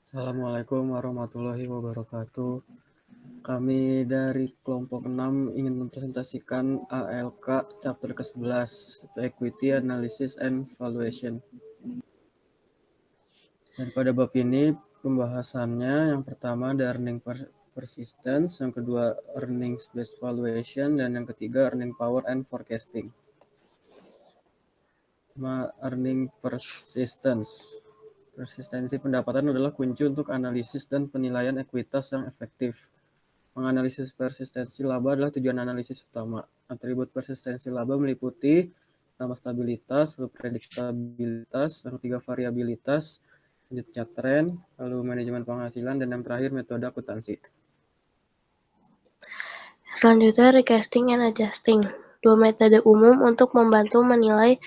Assalamualaikum warahmatullahi wabarakatuh. Kami dari kelompok 6 ingin mempresentasikan ALK chapter ke-11, Equity Analysis and Valuation. Dan pada bab ini pembahasannya yang pertama ada earning persistence, yang kedua earnings based valuation, dan yang ketiga earning power and forecasting. Earning persistence. Persistensi pendapatan adalah kunci untuk analisis dan penilaian ekuitas yang efektif. Menganalisis persistensi laba adalah tujuan analisis utama. Atribut persistensi laba meliputi pertama stabilitas, lalu prediktabilitas, yang ketiga variabilitas, selanjutnya tren, lalu manajemen penghasilan, dan yang terakhir metode akuntansi. Selanjutnya, recasting and adjusting. Dua metode umum untuk membantu menilai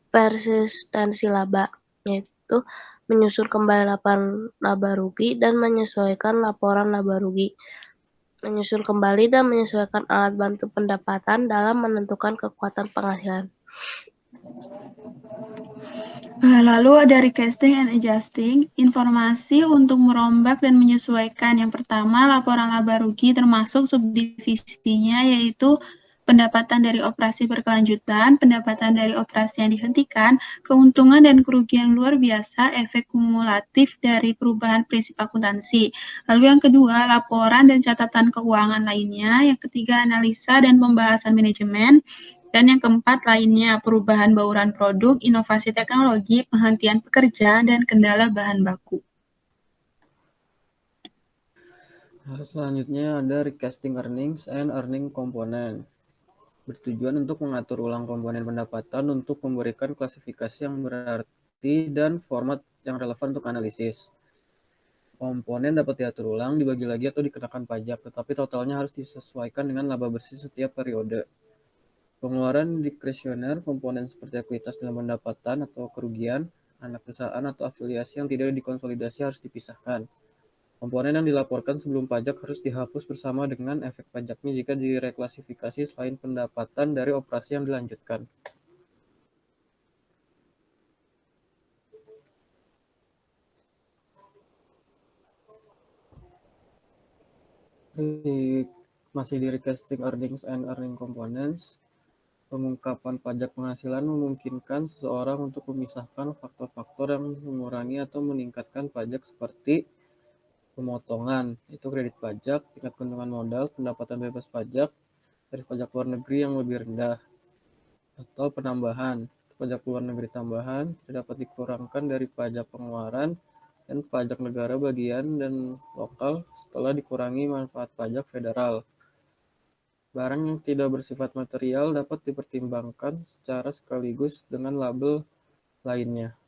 persistensi laba, yaitu menyusun kembali laporan laba rugi dan menyesuaikan laporan laba rugi. Menyusun kembali dan menyesuaikan alat bantu pendapatan dalam menentukan kekuatan penghasilan. Lalu ada recasting and adjusting, informasi untuk merombak dan menyesuaikan. Yang pertama, laporan laba rugi termasuk subdivisinya, yaitu pendapatan dari operasi berkelanjutan, pendapatan dari operasi yang dihentikan, keuntungan dan kerugian luar biasa, efek kumulatif dari perubahan prinsip akuntansi. Lalu yang kedua, laporan dan catatan keuangan lainnya. Yang ketiga, analisa dan pembahasan manajemen. Dan yang keempat lainnya, perubahan bauran produk, inovasi teknologi, penghentian pekerja, dan kendala bahan baku. Selanjutnya ada recasting earnings and earning component. Bertujuan untuk mengatur ulang komponen pendapatan untuk memberikan klasifikasi yang berarti dan format yang relevan untuk analisis. Komponen dapat diatur ulang, dibagi lagi, atau dikenakan pajak, tetapi totalnya harus disesuaikan dengan laba bersih setiap periode. Pengeluaran diskresioner komponen seperti ekuitas dalam pendapatan atau kerugian, anak perusahaan atau afiliasi yang tidak dikonsolidasi harus dipisahkan. Komponen yang dilaporkan sebelum pajak harus dihapus bersama dengan efek pajaknya jika direklasifikasi selain pendapatan dari operasi yang dilanjutkan. Masih di recasting earnings and earning components, pengungkapan pajak penghasilan memungkinkan seseorang untuk memisahkan faktor-faktor yang mengurangi atau meningkatkan pajak seperti pemotongan, itu kredit pajak, tingkat keuntungan modal, pendapatan bebas pajak, tarif pajak luar negeri yang lebih rendah, atau penambahan. Pajak luar negeri tambahan dapat dikurangkan dari pajak pengeluaran dan pajak negara bagian dan lokal setelah dikurangi manfaat pajak federal. Barang yang tidak bersifat material dapat dipertimbangkan secara sekaligus dengan label lainnya.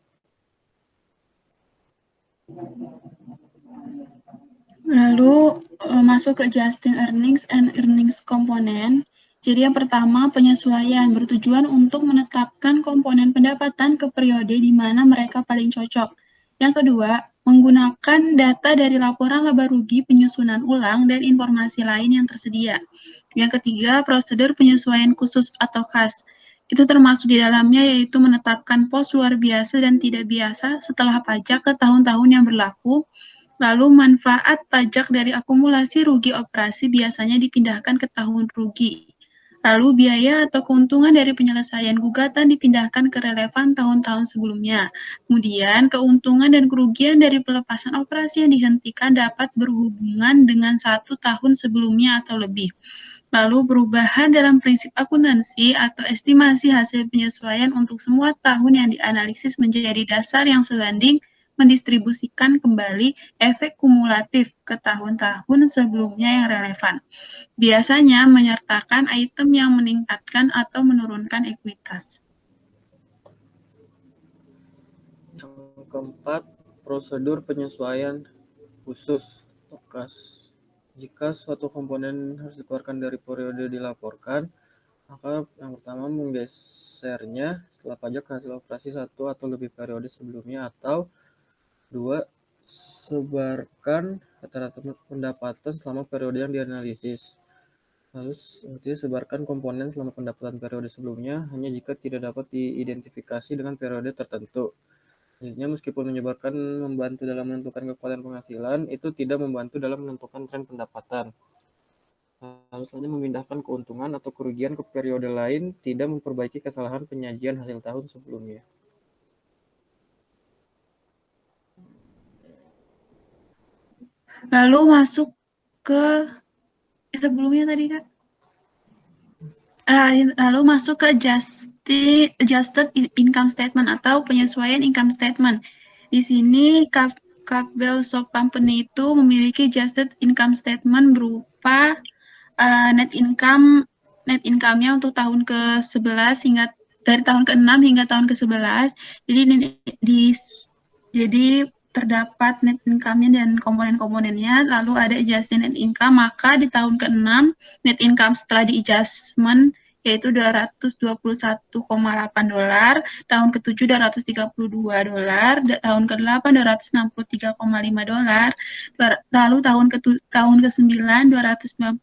Lalu masuk ke adjusting earnings and earnings component. Jadi yang pertama, penyesuaian bertujuan untuk menetapkan komponen pendapatan ke periode di mana mereka paling cocok. Yang kedua, menggunakan data dari laporan laba rugi, penyusunan ulang, dan informasi lain yang tersedia. Yang ketiga, prosedur penyesuaian khusus atau khas. Itu termasuk di dalamnya yaitu menetapkan pos luar biasa dan tidak biasa setelah pajak ke tahun-tahun yang berlaku. Lalu manfaat pajak dari akumulasi rugi operasi biasanya dipindahkan ke tahun rugi. Lalu biaya atau keuntungan dari penyelesaian gugatan dipindahkan ke relevan tahun-tahun sebelumnya. Kemudian keuntungan dan kerugian dari pelepasan operasi yang dihentikan dapat berhubungan dengan 1 tahun sebelumnya atau lebih. Lalu perubahan dalam prinsip akuntansi atau estimasi hasil penyesuaian untuk semua tahun yang dianalisis menjadi dasar yang sebanding mendistribusikan kembali efek kumulatif ke tahun-tahun sebelumnya yang relevan. Biasanya menyertakan item yang meningkatkan atau menurunkan ekuitas. Yang keempat, prosedur penyesuaian khusus atau KAS. Jika suatu komponen harus dikeluarkan dari periode dilaporkan, maka yang pertama menggesernya setelah pajak hasil operasi 1 atau lebih periode sebelumnya, atau 2, sebarkan rata-rata pendapatan selama periode yang dianalisis. Lalu sebarkan komponen selama pendapatan periode sebelumnya hanya jika tidak dapat diidentifikasi dengan periode tertentu. Selanjutnya, meskipun menyebarkan membantu dalam menentukan kekuatan penghasilan, itu tidak membantu dalam menentukan tren pendapatan. Lalu selanjutnya, memindahkan keuntungan atau kerugian ke periode lain tidak memperbaiki kesalahan penyajian hasil tahun sebelumnya. Lalu masuk ke sebelumnya tadi, Kak. Lalu masuk ke adjusted income statement atau penyesuaian income statement. Di sini Campbell Soup Company itu memiliki adjusted income statement berupa net income-nya untuk tahun ke-11 hingga dari tahun ke-6 hingga tahun ke-11. Jadi terdapat net income-nya dan komponen-komponennya, lalu ada adjusted net income, maka di tahun ke-6 net income setelah di-adjustment yaitu $221,8, tahun ke-7 $232, tahun ke-8 $263,5, lalu tahun ke-9 $291,4,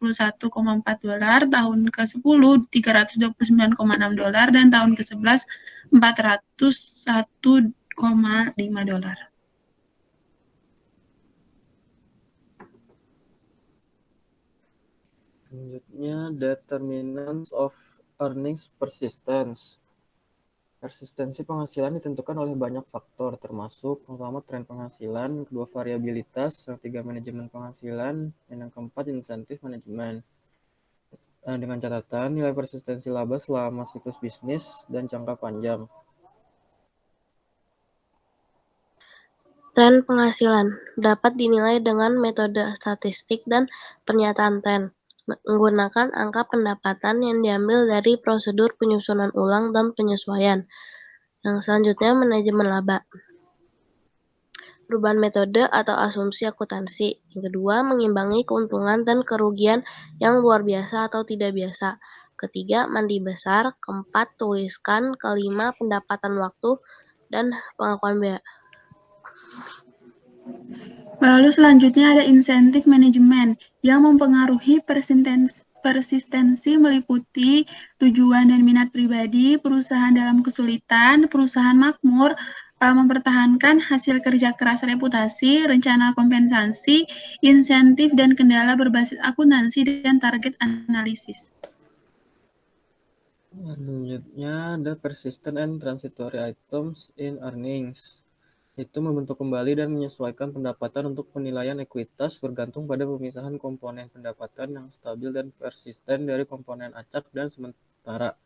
tahun ke-10 $329,6, dan tahun ke-11 $401,5. Selanjutnya, determinants of earnings persistence. Persistensi penghasilan ditentukan oleh banyak faktor, termasuk pertama tren penghasilan, kedua variabilitas, yang ketiga manajemen penghasilan, dan yang keempat insentif manajemen. Dengan catatan nilai persistensi laba selama siklus bisnis dan jangka panjang. Tren penghasilan dapat dinilai dengan metode statistik dan pernyataan tren, menggunakan angka pendapatan yang diambil dari prosedur penyusunan ulang dan penyesuaian. Yang selanjutnya, manajemen laba. Perubahan metode atau asumsi akuntansi. Yang kedua, mengimbangi keuntungan dan kerugian yang luar biasa atau tidak biasa. Ketiga, mandi besar. Keempat, tuliskan. Kelima, pendapatan waktu dan pengakuan biaya. Lalu selanjutnya ada insentif manajemen yang mempengaruhi persistensi meliputi tujuan dan minat pribadi, perusahaan dalam kesulitan, perusahaan makmur, mempertahankan hasil kerja keras reputasi, rencana kompensasi, insentif dan kendala berbasis akuntansi dan target analisis. Selanjutnya ada persistent and transitory items in earnings. Itu membentuk kembali dan menyesuaikan pendapatan untuk penilaian ekuitas bergantung pada pemisahan komponen pendapatan yang stabil dan persisten dari komponen acak dan sementara.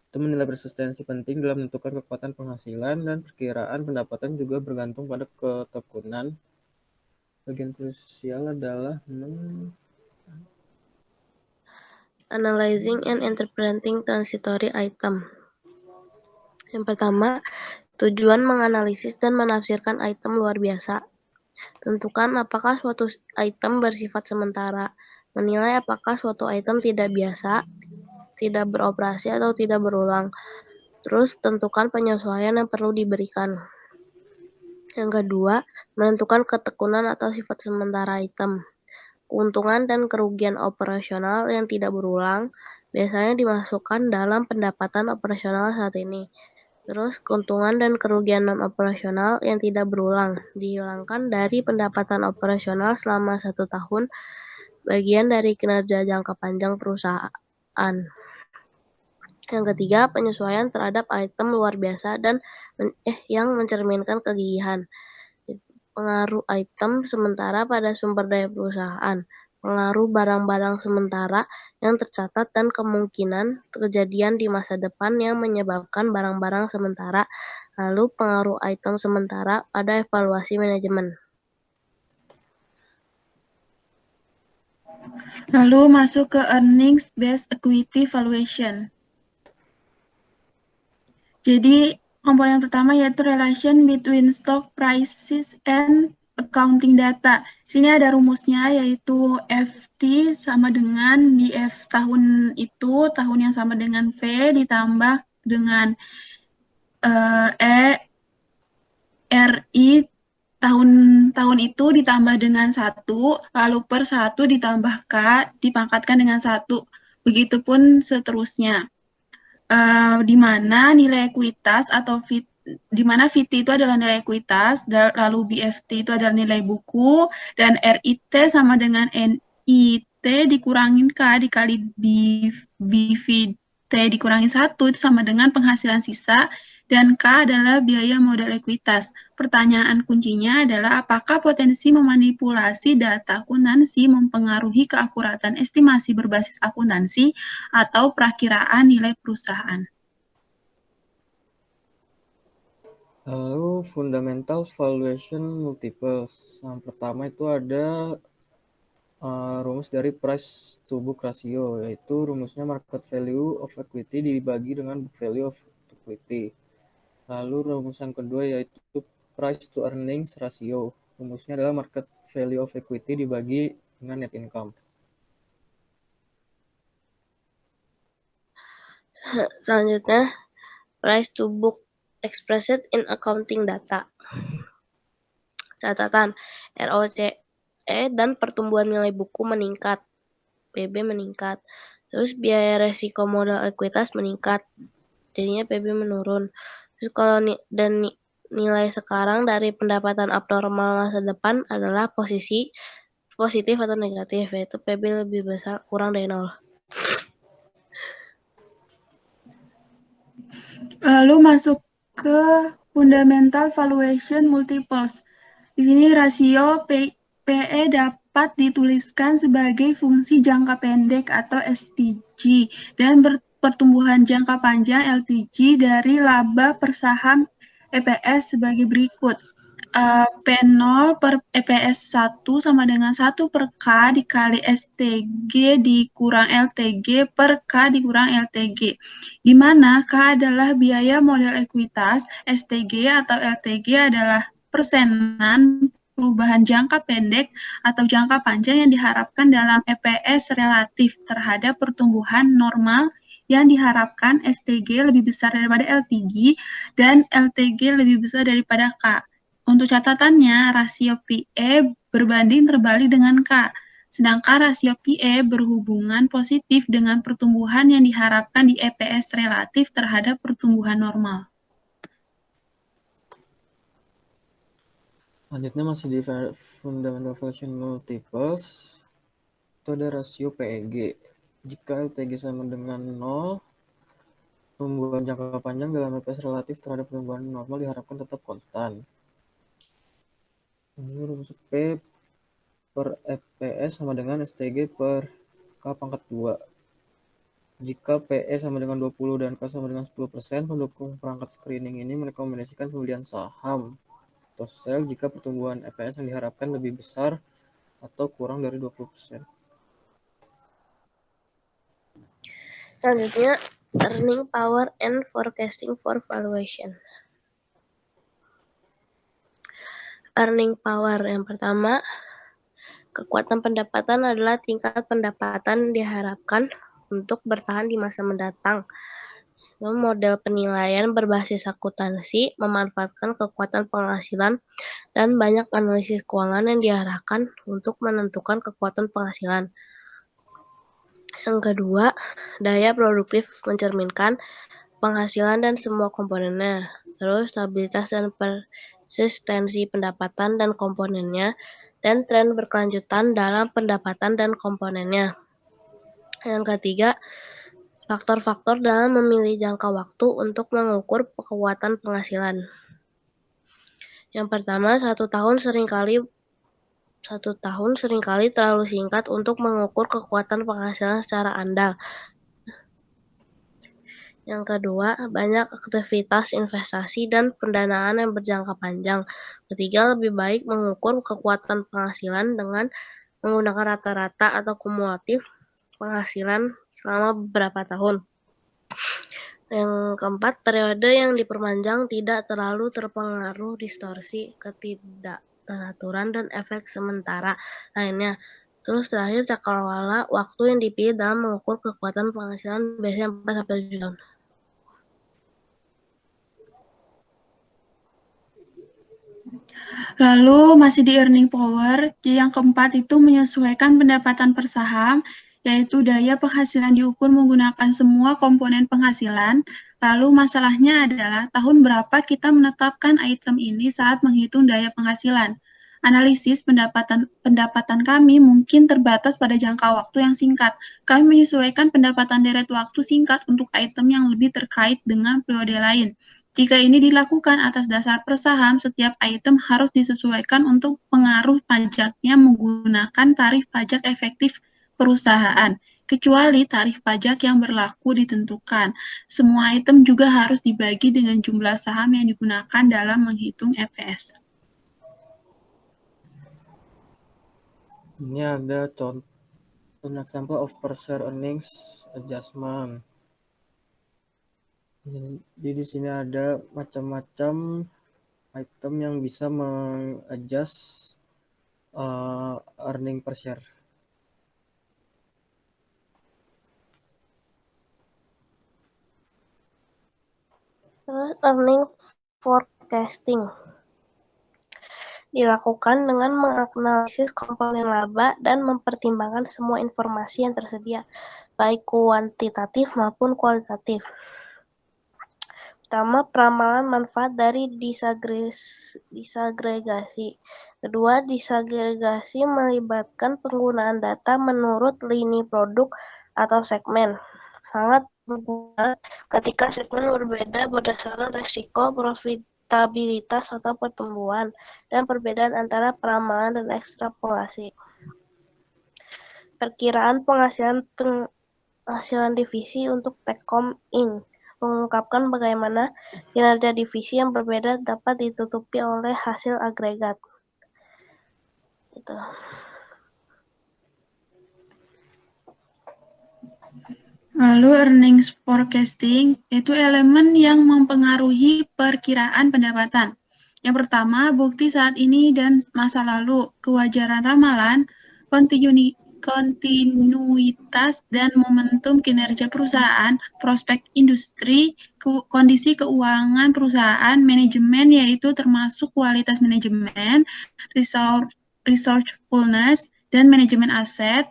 Itu menilai persistensi penting dalam menentukan kekuatan penghasilan, dan perkiraan pendapatan juga bergantung pada ketekunan. Bagian krusial adalah Analyzing and interpreting transitory item. Yang pertama, tujuan menganalisis dan menafsirkan item luar biasa. Tentukan apakah suatu item bersifat sementara. Menilai apakah suatu item tidak biasa, tidak beroperasi atau tidak berulang. Terus tentukan penyesuaian yang perlu diberikan. Yang kedua, menentukan ketekunan atau sifat sementara item. Keuntungan dan kerugian operasional yang tidak berulang biasanya dimasukkan dalam pendapatan operasional saat ini. Terus keuntungan dan kerugian non-operasional yang tidak berulang dihilangkan dari pendapatan operasional selama 1 tahun, bagian dari kinerja jangka panjang perusahaan. Yang ketiga, penyesuaian terhadap item luar biasa dan yang mencerminkan kegigihan. Pengaruh item sementara pada sumber daya perusahaan, pengaruh barang-barang sementara yang tercatat dan kemungkinan kejadian di masa depan yang menyebabkan barang-barang sementara, lalu pengaruh item sementara pada evaluasi manajemen. Lalu masuk ke earnings based equity valuation. Jadi komponen pertama yaitu relation between stock prices and accounting data. Sini ada rumusnya yaitu FT sama dengan BF tahun itu, tahun yang sama dengan V ditambah dengan RI tahun itu ditambah dengan 1, lalu per 1 ditambah K dipangkatkan dengan 1. Begitupun seterusnya. Di mana nilai ekuitas atau di mana VT itu adalah nilai ekuitas, lalu BFT itu adalah nilai buku, dan RIT sama dengan NIT dikurangin K dikali BVT dikurangin 1 itu sama dengan penghasilan sisa, dan K adalah biaya modal ekuitas. Pertanyaan kuncinya adalah apakah potensi memanipulasi data akuntansi mempengaruhi keakuratan estimasi berbasis akuntansi atau perakiraan nilai perusahaan. Lalu fundamental valuation multiples. Yang pertama itu ada rumus dari price to book ratio, yaitu rumusnya market value of equity dibagi dengan book value of equity. Lalu rumus yang kedua yaitu price to earnings ratio. Rumusnya adalah market value of equity dibagi dengan net income. Selanjutnya, price to book expressed in accounting data. Catatan, ROCE dan pertumbuhan nilai buku meningkat, PB meningkat. Terus biaya resiko modal ekuitas meningkat, jadinya PB menurun. Terus kalau nilai sekarang dari pendapatan abnormal masa depan adalah posisi positif atau negatif, yaitu PB lebih besar kurang dari 0. Lalu masuk ke fundamental valuation multiples. Di sini rasio PE dapat dituliskan sebagai fungsi jangka pendek atau STG dan pertumbuhan jangka panjang LTG dari laba per saham EPS sebagai berikut. P0 per EPS 1 sama dengan 1 per K dikali STG dikurang LTG per K dikurang LTG. Di mana K adalah biaya modal ekuitas, STG atau LTG adalah persenan perubahan jangka pendek atau jangka panjang yang diharapkan dalam EPS relatif terhadap pertumbuhan normal yang diharapkan STG lebih besar daripada LTG dan LTG lebih besar daripada K. Untuk catatannya, rasio PE berbanding terbalik dengan K, sedangkan rasio PE berhubungan positif dengan pertumbuhan yang diharapkan di EPS relatif terhadap pertumbuhan normal. Selanjutnya masih di fundamental valuation multiples, itu ada rasio PEG. Jika LTG sama dengan 0, pertumbuhan jangka panjang dalam EPS relatif terhadap pertumbuhan normal diharapkan tetap konstan. Ini rumus P per EPS sama dengan STG per K pangkat 2. Jika PE sama dengan 20 dan K sama dengan 10%, pendukung perangkat screening ini merekomendasikan pembelian saham atau sell jika pertumbuhan EPS yang diharapkan lebih besar atau kurang dari 20%. Selanjutnya, earning power and forecasting for valuation. Earning power yang pertama, kekuatan pendapatan adalah tingkat pendapatan diharapkan untuk bertahan di masa mendatang. Model penilaian berbasis akuntansi memanfaatkan kekuatan penghasilan dan banyak analisis keuangan yang diarahkan untuk menentukan kekuatan penghasilan. Yang kedua, daya produktif mencerminkan penghasilan dan semua komponennya. Terus stabilitas dan persistensi pendapatan dan komponennya, dan tren berkelanjutan dalam pendapatan dan komponennya. Yang ketiga, faktor-faktor dalam memilih jangka waktu untuk mengukur kekuatan penghasilan. Yang pertama, satu tahun seringkali terlalu singkat untuk mengukur kekuatan penghasilan secara andal. Yang kedua, banyak aktivitas investasi dan pendanaan yang berjangka panjang. Ketiga, lebih baik mengukur kekuatan penghasilan dengan menggunakan rata-rata atau kumulatif penghasilan selama beberapa tahun. Yang keempat, periode yang diperpanjang tidak terlalu terpengaruh distorsi, ketidakteraturan, dan efek sementara lainnya. Terus terakhir, cakrawala waktu yang dipilih dalam mengukur kekuatan penghasilan biasanya 4-7 tahun. Lalu masih di earning power, yang keempat itu menyesuaikan pendapatan per saham, yaitu daya penghasilan diukur menggunakan semua komponen penghasilan. Lalu masalahnya adalah tahun berapa kita menetapkan item ini saat menghitung daya penghasilan. Analisis pendapatan kami mungkin terbatas pada jangka waktu yang singkat. Kami menyesuaikan pendapatan deret waktu singkat untuk item yang lebih terkait dengan periode lain. Jika ini dilakukan atas dasar per saham, setiap item harus disesuaikan untuk pengaruh pajaknya menggunakan tarif pajak efektif perusahaan, kecuali tarif pajak yang berlaku ditentukan. Semua item juga harus dibagi dengan jumlah saham yang digunakan dalam menghitung EPS. Ini ada contoh an example of per share earnings adjustment. Jadi di sini ada macam-macam item yang bisa mengadjust earning per share. Terus earning forecasting dilakukan dengan menganalisis komponen laba dan mempertimbangkan semua informasi yang tersedia, baik kuantitatif maupun kualitatif. Pertama, peramalan manfaat dari disagregasi. Kedua, disagregasi melibatkan penggunaan data menurut lini produk atau segmen. Sangat berguna ketika segmen berbeda berdasarkan resiko, profitabilitas atau pertumbuhan, dan perbedaan antara peramalan dan ekstrapolasi. Perkiraan penghasilan divisi untuk Techcom Inc. mengungkapkan bagaimana kinerja divisi yang berbeda dapat ditutupi oleh hasil agregat. Gitu. Lalu earnings forecasting itu elemen yang mempengaruhi perkiraan pendapatan. Yang pertama, bukti saat ini dan masa lalu, kewajaran ramalan, kontinuitas dan momentum kinerja perusahaan, prospek industri, kondisi keuangan perusahaan, manajemen yaitu termasuk kualitas manajemen, resourcefulness, dan manajemen aset,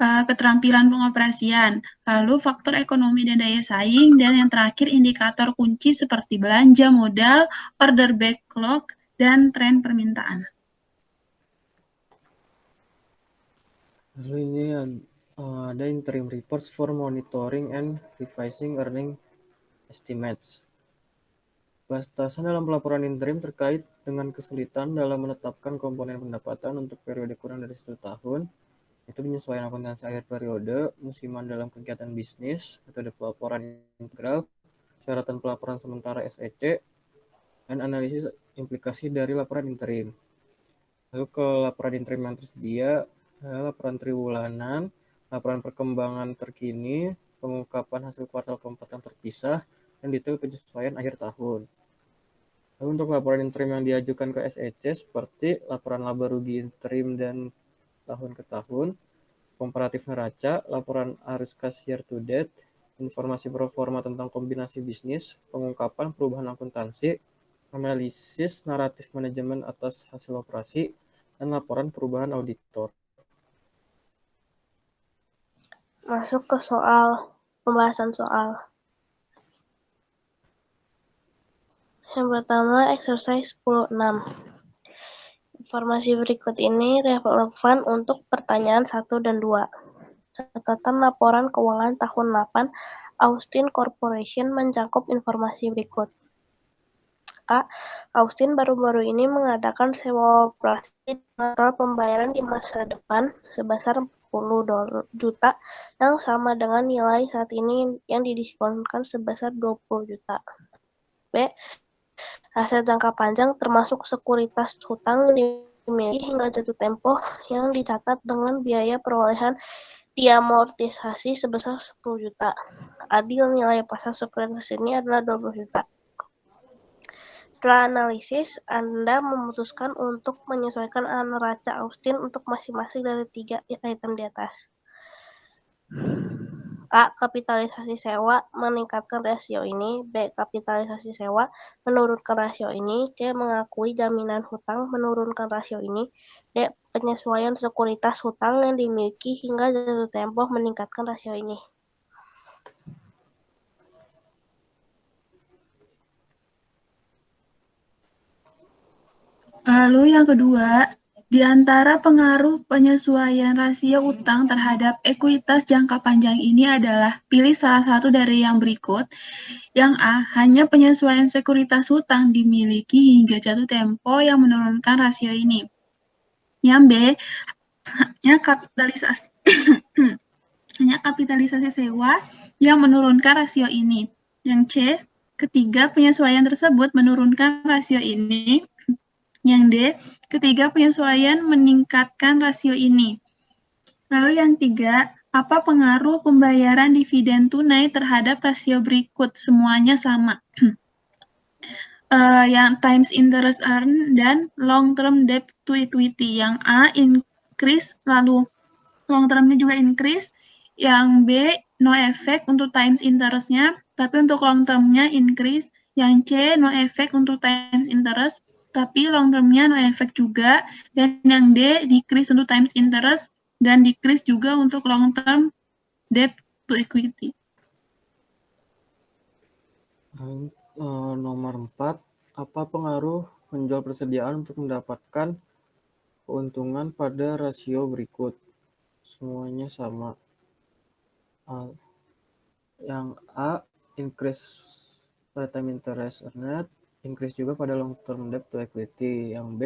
keterampilan pengoperasian, lalu faktor ekonomi dan daya saing, dan yang terakhir indikator kunci seperti belanja modal, order backlog, dan tren permintaan. Lalu ini ada interim reports for monitoring and revising earning estimates. Batasan dalam pelaporan interim terkait dengan kesulitan dalam menetapkan komponen pendapatan untuk periode kurang dari 1 tahun, itu penyesuaian akuntansi akhir periode, musiman dalam kegiatan bisnis, metode pelaporan integral, syaratan pelaporan sementara SEC, dan analisis implikasi dari laporan interim. Lalu ke laporan interim yang tersedia, laporan triwulanan, laporan perkembangan terkini, pengungkapan hasil kuartal keempat yang terpisah, dan detail penyesuaian akhir tahun. Lalu untuk laporan interim yang diajukan ke SEC seperti laporan laba rugi interim dan tahun ke tahun, komparatif neraca, laporan arus kas year to date, informasi pro forma tentang kombinasi bisnis, pengungkapan perubahan akuntansi, analisis naratif manajemen atas hasil operasi, dan laporan perubahan auditor. Masuk ke pembahasan soal. Yang pertama, exercise 10.6. Informasi berikut ini relevan untuk pertanyaan 1 dan 2. Catatan laporan keuangan tahun 8 Austin Corporation mencakup informasi berikut. A. Austin baru-baru ini mengadakan sewa operasi total pembayaran di masa depan sebesar 40 juta yang sama dengan nilai saat ini yang didiskonkan sebesar 20 juta. B. Aset jangka panjang termasuk sekuritas hutang dimiliki hingga jatuh tempo yang dicatat dengan biaya perolehan diamortisasi sebesar 10 juta. Adil nilai pasar sekuritas ini adalah 20 juta. Setelah analisis, Anda memutuskan untuk menyesuaikan neraca Austin untuk masing-masing dari 3 item di atas. A. Kapitalisasi sewa meningkatkan rasio ini. B. Kapitalisasi sewa menurunkan rasio ini. C. Mengakui jaminan hutang menurunkan rasio ini. D. Penyesuaian sekuritas hutang yang dimiliki hingga jatuh tempo meningkatkan rasio ini. Lalu yang kedua, di antara pengaruh penyesuaian rasio utang terhadap ekuitas jangka panjang ini adalah pilih salah satu dari yang berikut. Yang A, hanya penyesuaian sekuritas hutang dimiliki hingga jatuh tempo yang menurunkan rasio ini. Yang B, hanya kapitalisasi hanya kapitalisasi sewa yang menurunkan rasio ini. Yang C, ketiga penyesuaian tersebut menurunkan rasio ini. Yang D, ketiga penyesuaian meningkatkan rasio ini. Lalu yang tiga, apa pengaruh pembayaran dividen tunai terhadap rasio berikut? Semuanya sama. Yang times interest earn dan long term debt to equity. Yang A increase, lalu long termnya juga increase. Yang B no effect untuk times interest-nya, tapi untuk long termnya increase. Yang C no effect untuk times interest, tapi long termnya no effect juga. Dan yang D decrease untuk times interest dan decrease juga untuk long term debt to equity. Nomor 4, apa pengaruh menjual persediaan untuk mendapatkan keuntungan pada rasio berikut? Semuanya sama. Yang A, increase pada time interest earned, increase juga pada long term debt to equity. Yang B,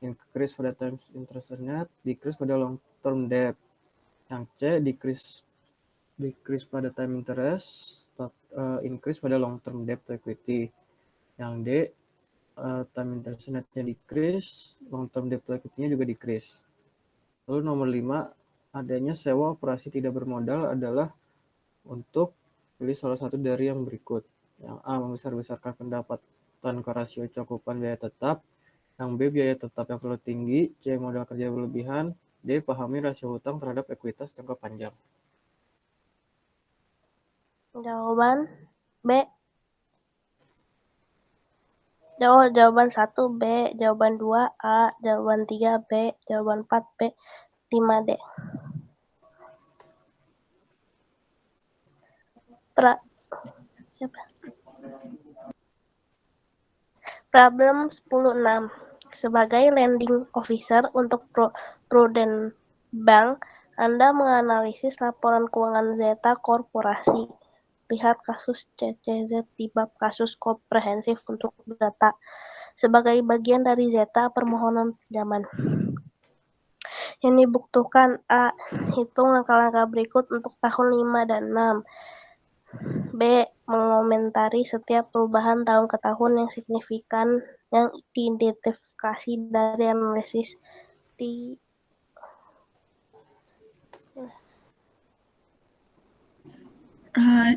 increase pada time interest earned, decrease pada long term debt. Yang C, decrease pada time interest, increase pada long term debt to equity. Yang D, time interest earned-nya decrease, long term debt to equity-nya juga decrease. Lalu nomor 5, adanya sewa operasi tidak bermodal adalah untuk pilih salah satu dari yang berikut. Yang A, membesar-besarkan pendapatan ke rasio cakupan biaya tetap. Yang B, biaya tetap yang terlalu tinggi. C, modal kerja berlebihan. D, pahami rasio hutang terhadap ekuitas jangka panjang. Jawaban B. Jawaban 1 B, jawaban 2 A, jawaban 3 B, jawaban 4 B, 5 D. Problem 10.6. Sebagai lending officer untuk Prudent Bank, Anda menganalisis laporan keuangan Zeta Korporasi. Lihat kasus CCZ di bab kasus komprehensif untuk data. Sebagai bagian dari Zeta permohonan pinjaman. Yang dibutuhkan A. Hitung langkah-langkah berikut untuk tahun 5 dan 6. B. Mengomentari setiap perubahan tahun ke tahun yang signifikan yang diidentifikasi dari analisis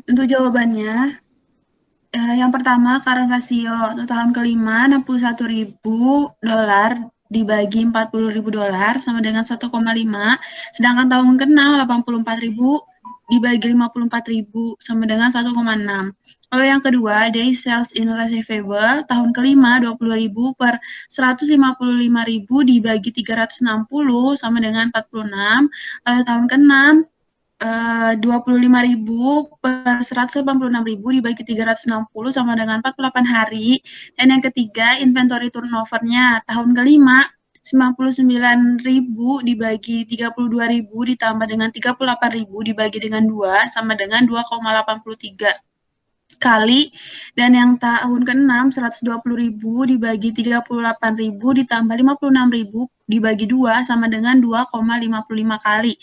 Untuk jawabannya, yang pertama current ratio untuk tahun kelima $61.000 dibagi $40.000 sama dengan 1,5, sedangkan tahun ke-6 $84.000 dibagi 54.000 sama dengan 1,6. Lalu yang kedua, day sales in receivable tahun kelima 20.000 per 155.000 dibagi 360 sama dengan 46. Lalu tahun ke-6 25.000 per 186.000 dibagi 360 sama dengan 48 hari. Dan yang ketiga, inventory turnover-nya tahun kelima 99.000 dibagi 32.000 ditambah dengan 38.000 dibagi dengan 2 sama dengan 2,83 kali. Dan yang tahun ke-6 120.000 dibagi 38.000 ditambah 56.000 dibagi 2 sama dengan 2,55 kali.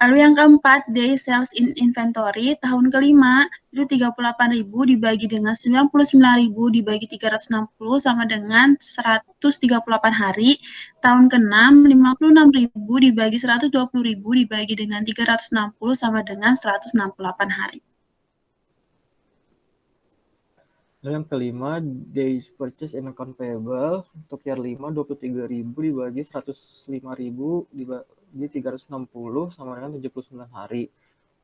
Lalu yang keempat, day sales in inventory tahun kelima itu 38.000 dibagi dengan 99.000 dibagi 360 sama dengan 138 hari. Tahun ke-6 56.000 dibagi 120.000 dibagi dengan 360 sama dengan 168 hari. Lalu yang kelima, days purchase and account payable untuk year 5 23.000 dibagi 105.000 dibagi 360 sama dengan 79 hari.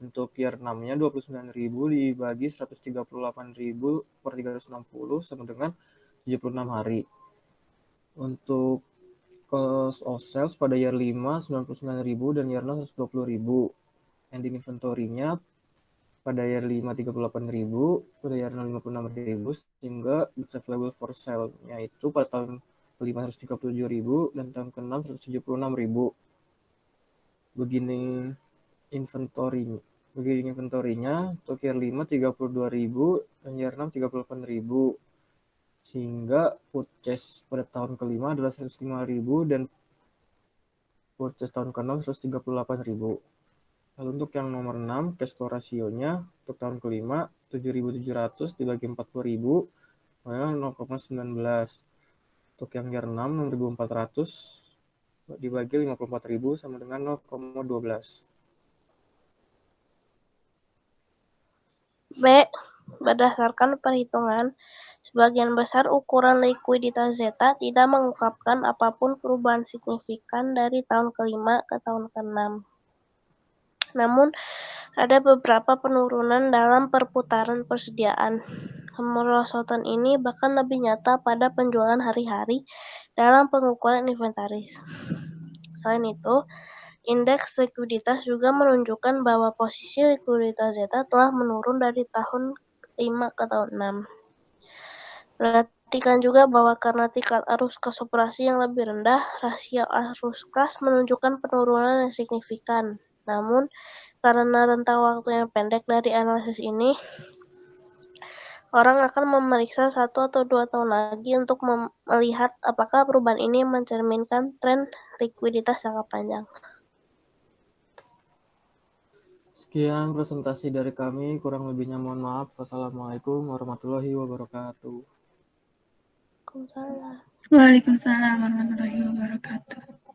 Untuk year 6-nya 29.000 dibagi 138.000 per 360 sama dengan 76 hari. Untuk cost of sales pada year 5 99.000 dan year 6 120.000. Ending inventory-nya pada year 5 38.000, pada year 6 56.000, sehingga goods available for sale-nya itu pada tahun ke-5 137.000 dan tahun ke-6 176.000. Begini inventorinya, untuk year 5 32.000 dan year 6 38.000. Sehingga purchase pada tahun ke-5 adalah 105.000 dan purchase tahun ke-6 138.000. Lalu untuk yang nomor 6, cash flow rasionya untuk tahun ke-5 7.700 dibagi 40.000 adalah 0,19. Untuk yang year 6 6.400 dibagi 54.000 sama dengan 0,12. B. Berdasarkan perhitungan, sebagian besar ukuran likuiditas zeta tidak mengungkapkan apapun perubahan signifikan dari tahun ke-5 ke tahun ke-6. Namun, ada beberapa penurunan dalam perputaran persediaan. Kemerosotan ini bahkan lebih nyata pada penjualan hari-hari dalam pengukuran inventaris. Selain itu, indeks likuiditas juga menunjukkan bahwa posisi likuiditas zeta telah menurun dari tahun 5 ke tahun 6. Perhatikan juga bahwa karena tingkat arus kas operasi yang lebih rendah, rasio arus kas menunjukkan penurunan yang signifikan. Namun, karena rentang waktu yang pendek dari analisis ini, orang akan memeriksa 1 atau 2 tahun lagi untuk melihat apakah perubahan ini mencerminkan tren likuiditas jangka panjang. Sekian presentasi dari kami, kurang lebihnya mohon maaf. Wassalamualaikum warahmatullahi wabarakatuh. Waalaikumsalam warahmatullahi wabarakatuh.